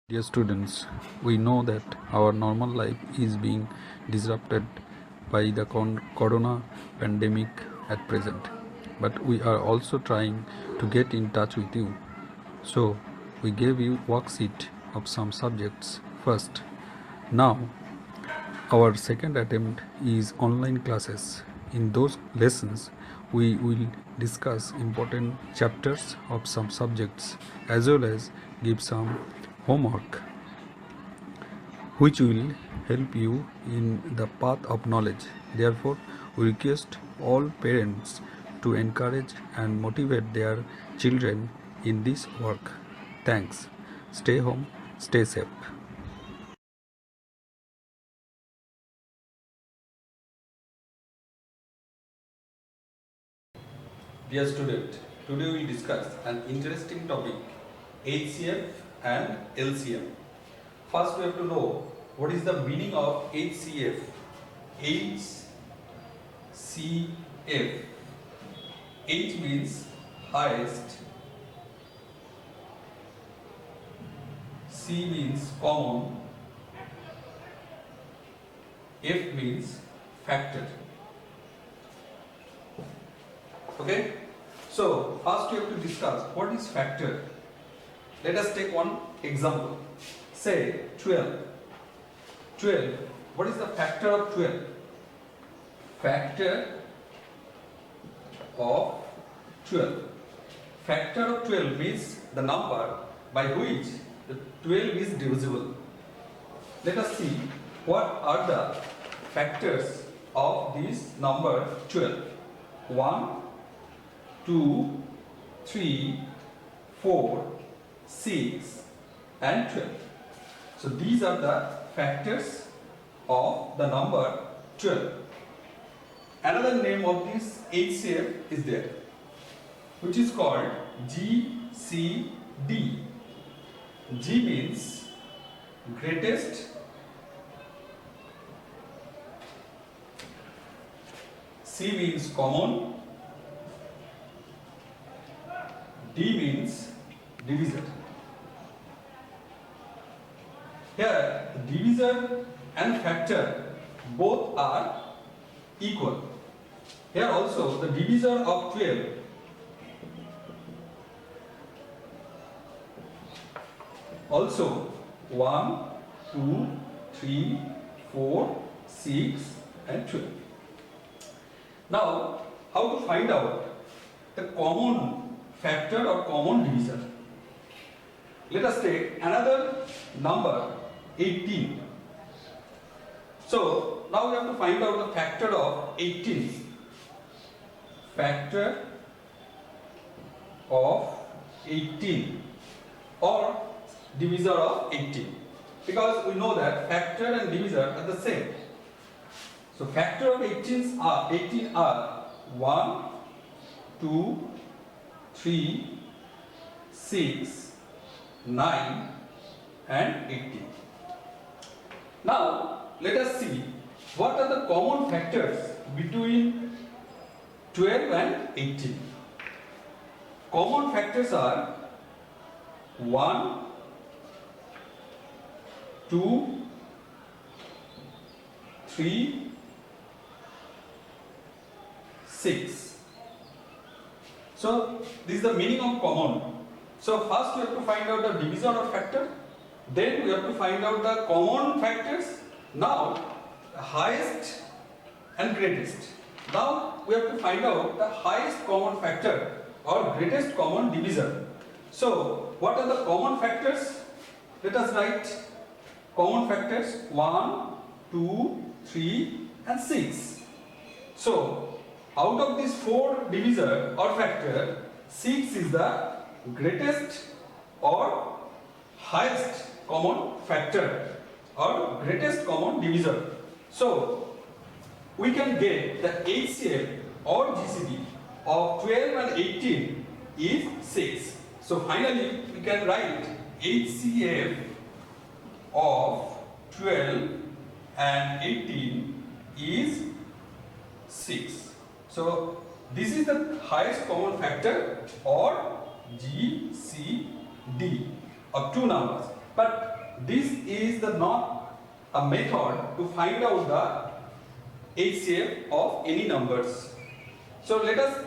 Dear students, we know that our normal life is being disrupted by the corona pandemic at present, but we are also trying to get in touch with you. So, we gave you worksheet of some subjects first. Now, our second attempt is online classes. In those lessons, we will discuss important chapters of some subjects as well as give some homework which will help you in the path of knowledge. Therefore, we request all parents to encourage and motivate their children in this work. Thanks. Stay home, stay safe. Dear student, today we will discuss an interesting topic, HCF and LCM. First we have to know what is the meaning of HCF. HCF. H means highest, C means common, F means factor. Okay? So, first we have to discuss what is factor. Let us take one example. Say 12. 12. What is the factor of 12? Factor of 12. Factor of 12 means the number by which the 12 is divisible. Let us see what are the factors of this number 12. 1, 2, 3, 4, 6 and 12. So these are the factors of the number 12. Another name of this HCF is there, which is called GCD. G means greatest, C means common, D means divisor. Here, divisor and factor both are equal. Here also, the divisor of 12 also 1, 2, 3, 4, 6 and 12. Now, how to find out the common factor or common divisor? Let us take another number 18. So now we have to find out the factor of 18. Factor of 18 or divisor of 18, because we know that factor and divisor are the same. So factor of 18 are 1, 2, 3, 6, 9 and 18. Now let us see what are the common factors between 12 and 18. Common factors are 1, 2, 3, 6. So this is the meaning of common. So first we have to find out the divisor of factor, then we have to find out the common factors. Now the highest and greatest. Now we have to find out the highest common factor or greatest common divisor. So what are the common factors? Let us write common factors 1, 2, 3 and 6. So out of these 4 divisor or factor, 6 is the greatest or highest common factor or greatest common divisor. So we can get the HCF or GCD of 12 and 18 is 6. So finally we can write HCF of 12 and 18 is 6. So this is the highest common factor or GCD of 2 numbers. But this is the not a method to find out the HCF of any numbers. So let us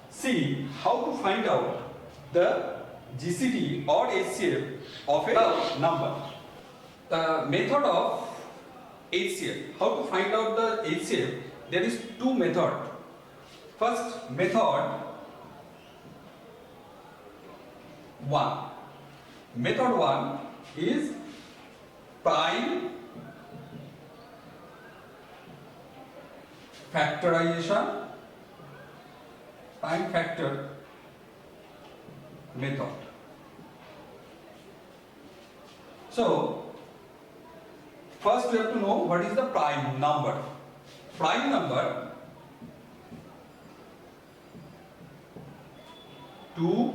see how to find out the GCD or HCF of a number. The method of HCF, how to find out the HCF, there is two methods. First method 1. Method 1 is prime factorization, prime factor method. So first we have to know what is the prime number. Prime number 2,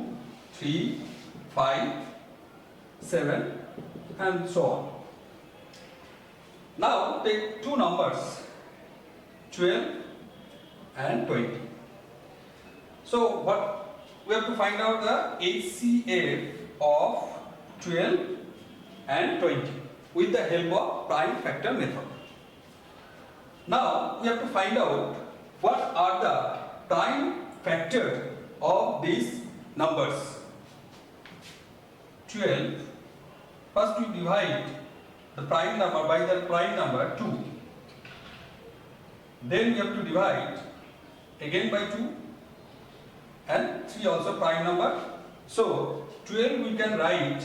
3, 5, 7 and so on. Now take two numbers 12 and 20. So what we have to find out the HCF of 12 and 20 with the help of prime factor method. Now we have to find out what are the prime factors of these numbers. 12, first we divide the prime number by the prime number 2. Then we have to divide again by 2 and 3 also prime number. So 12 we can write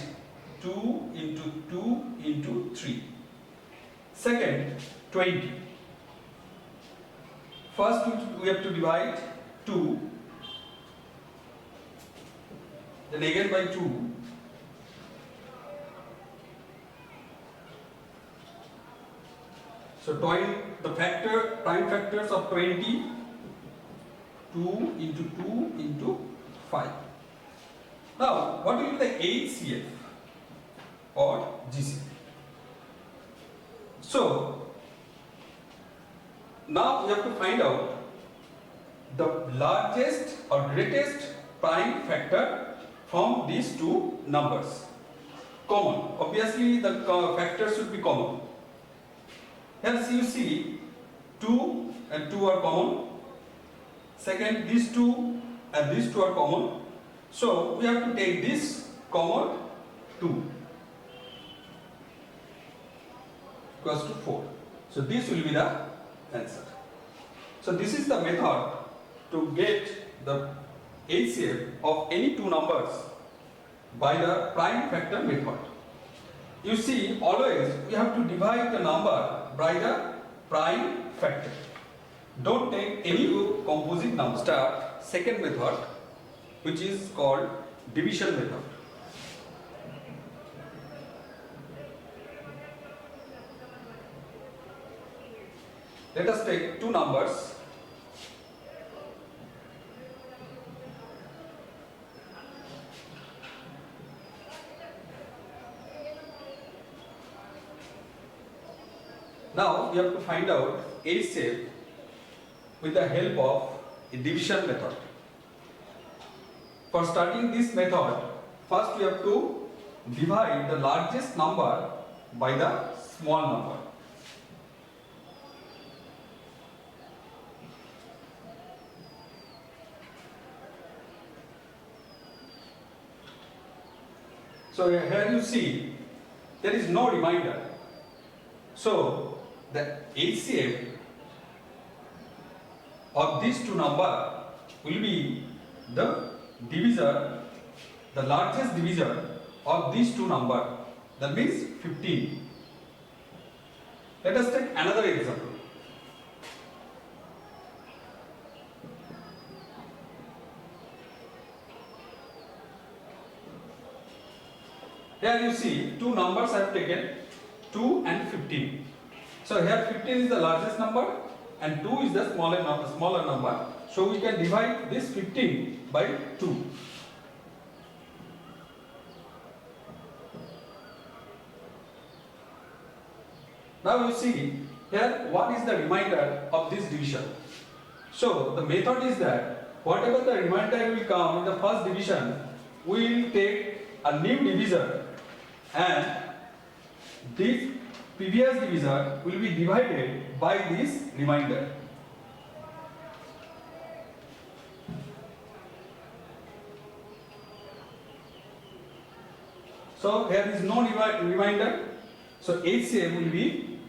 2 into 2 into 3. Second 20. First we have to divide 2, then again by 2. So the prime factors of 20, 2 into 2 into 5. Now what will be the HCF or GCF? So now we have to find out the largest or greatest prime factor from these two numbers. Common. Obviously the factors should be common. Hence you see 2 and 2 are common. Second, these 2 and these 2 are common. So we have to take this common 2 equals to 4. So this will be the answer. So this is the method to get the HCF of any two numbers by the prime factor method. You see, always we have to divide the number by the prime factor. Don't take any composite number. Start second method, which is called division method. Let us take two numbers. Now we have to find out HCF with the help of a division method. For starting this method, first we have to divide the largest number by the small number. So here you see there is no remainder. So the HCF of these two numbers will be the divisor, the largest divisor of these two numbers. That means 15. Let us take another example. Here you see two numbers I have taken, 2 and 15. So here 15 is the largest number and 2 is the smaller number. So we can divide this 15 by 2. Now you see here what is the remainder of this division. So the method is that whatever the remainder will come in the first division, we will take a new divisor and this previous divisor will be divided by this remainder. So here is no remainder. So HCF will be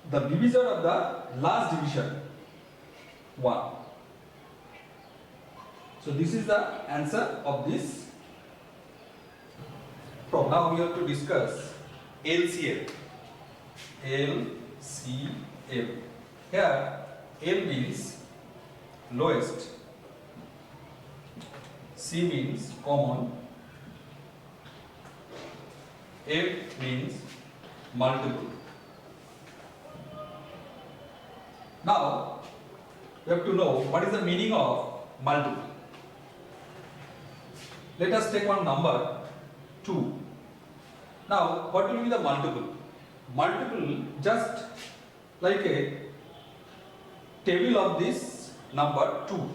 the divisor of the last division 1. So this is the answer of this problem. Now we have to discuss LCM. LCM. Here L means lowest, C means common, F means multiple. Now we have to know what is the meaning of multiple. Let us take one number 2. Now what will be the multiple? Multiple just like a table of this number 2.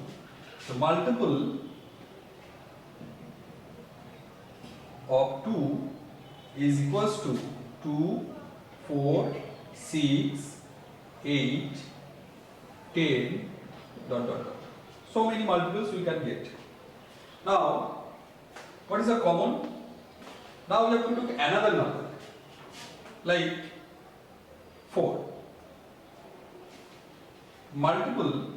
So multiple of 2 is equals to 2, 4, 6, 8, 10, dot dot dot. So many multiples we can get. Now what is the common? Now we have to look another number like 4. Multiple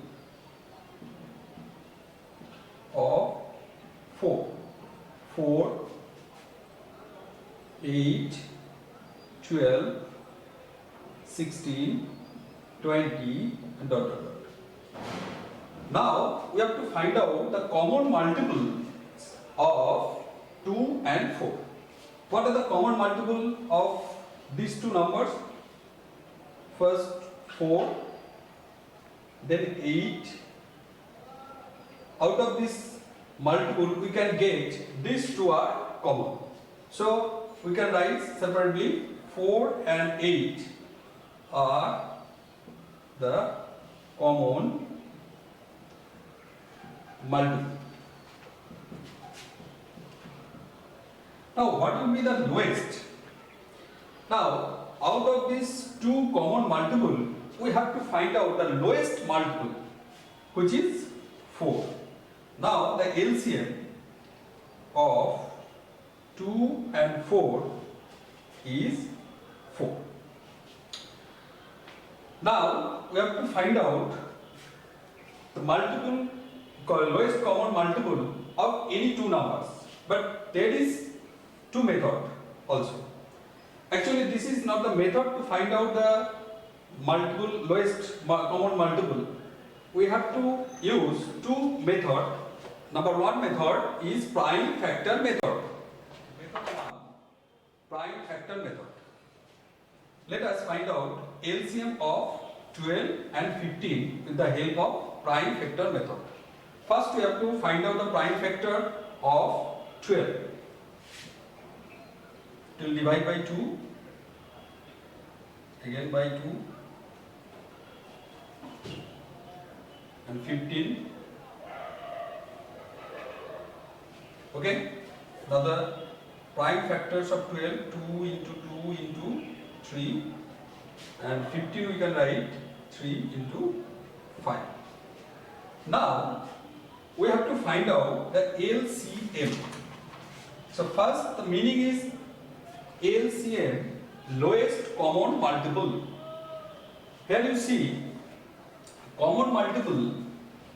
of 4. 4, 8, 12, 16, 20 and dot dot dot. Now we have to find out the common multiple of 2 and 4. What are the common multiple of these two numbers? First 4, then 8. Out of this multiple we can get these two are common. So we can write separately 4 and 8 are the common multiple. Now what will be the lowest? Now out of these two common multiple we have to find out the lowest multiple, which is 4. Now the LCM of 2 and 4 is 4. Now we have to find out the lowest common multiple of any two numbers, but there is two methods also. Actually this is not the method to find out the lowest common multiple. We have to use two methods. Number one method is prime factor method. Method 1, prime factor method. Let us find out LCM of 12 and 15 with the help of prime factor method. First we have to find out the prime factor of 12. It will divide by 2, again by 2, and 15. Okay, now the prime factors of 12, 2 into 2 into 3, and 15 we can write 3 into 5. Now we have to find out the LCM. So first the meaning is LCM, lowest common multiple. Here you see common multiple.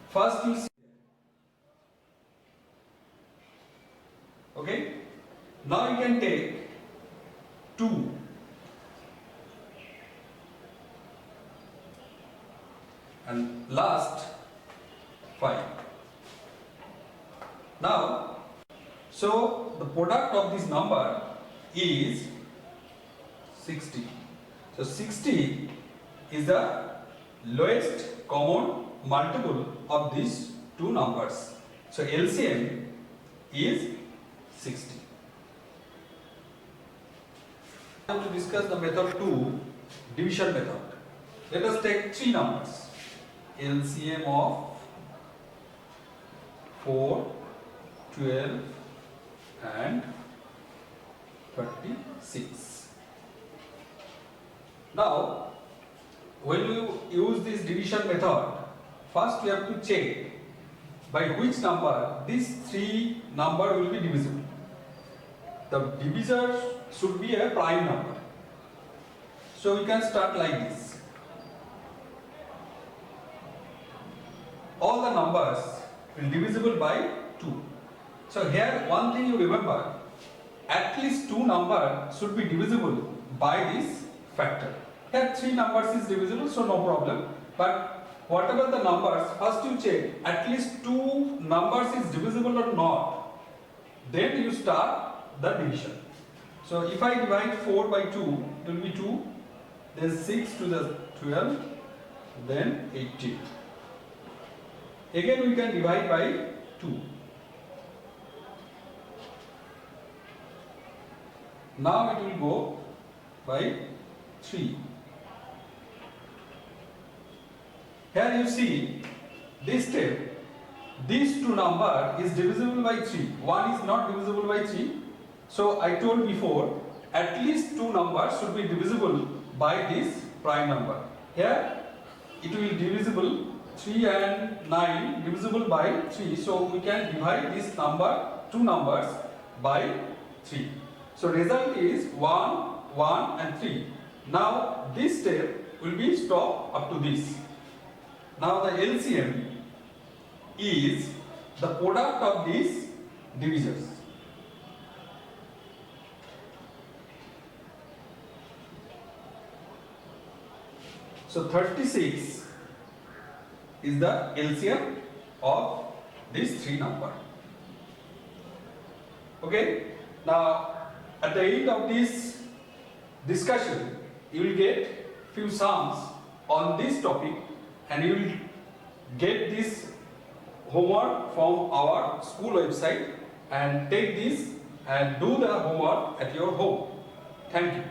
First you see, okay, now you can take 2 and last 5. Now so the product of this number is 60. So 60 is the lowest common multiple of these two numbers. So LCM is 60. Now to discuss the method 2, division method. Let us take three numbers. LCM of 4, 12 and 36. Now, when you use this division method, first you have to check by which number these three number will be divisible. The divisor should be a prime number. So we can start like this. All the numbers will divisible by 2. So here one thing you remember, at least two numbers should be divisible by this factor. Here three numbers is divisible, so no problem. But whatever the numbers, first you check at least two numbers is divisible or not. Then you start the division. So if I divide 4 by 2, it will be 2. Then 6 to the 12, then 18. Again we can divide by 2. Now it will go by 3. Here you see this step, these two number is divisible by 3. One is not divisible by 3. So I told before, at least two numbers should be divisible by this prime number. Here it will divisible 3 and 9 divisible by 3. So we can divide this number, two numbers by 3. So result is 1, 1 and 3. Now this step will be stopped up to this. Now the LCM is the product of these divisors. So 36 is the LCM of these three numbers. Okay. Now at the end of this discussion, you will get few sums on this topic, and you will get this homework from our school website, and take this and do the homework at your home. Thank you.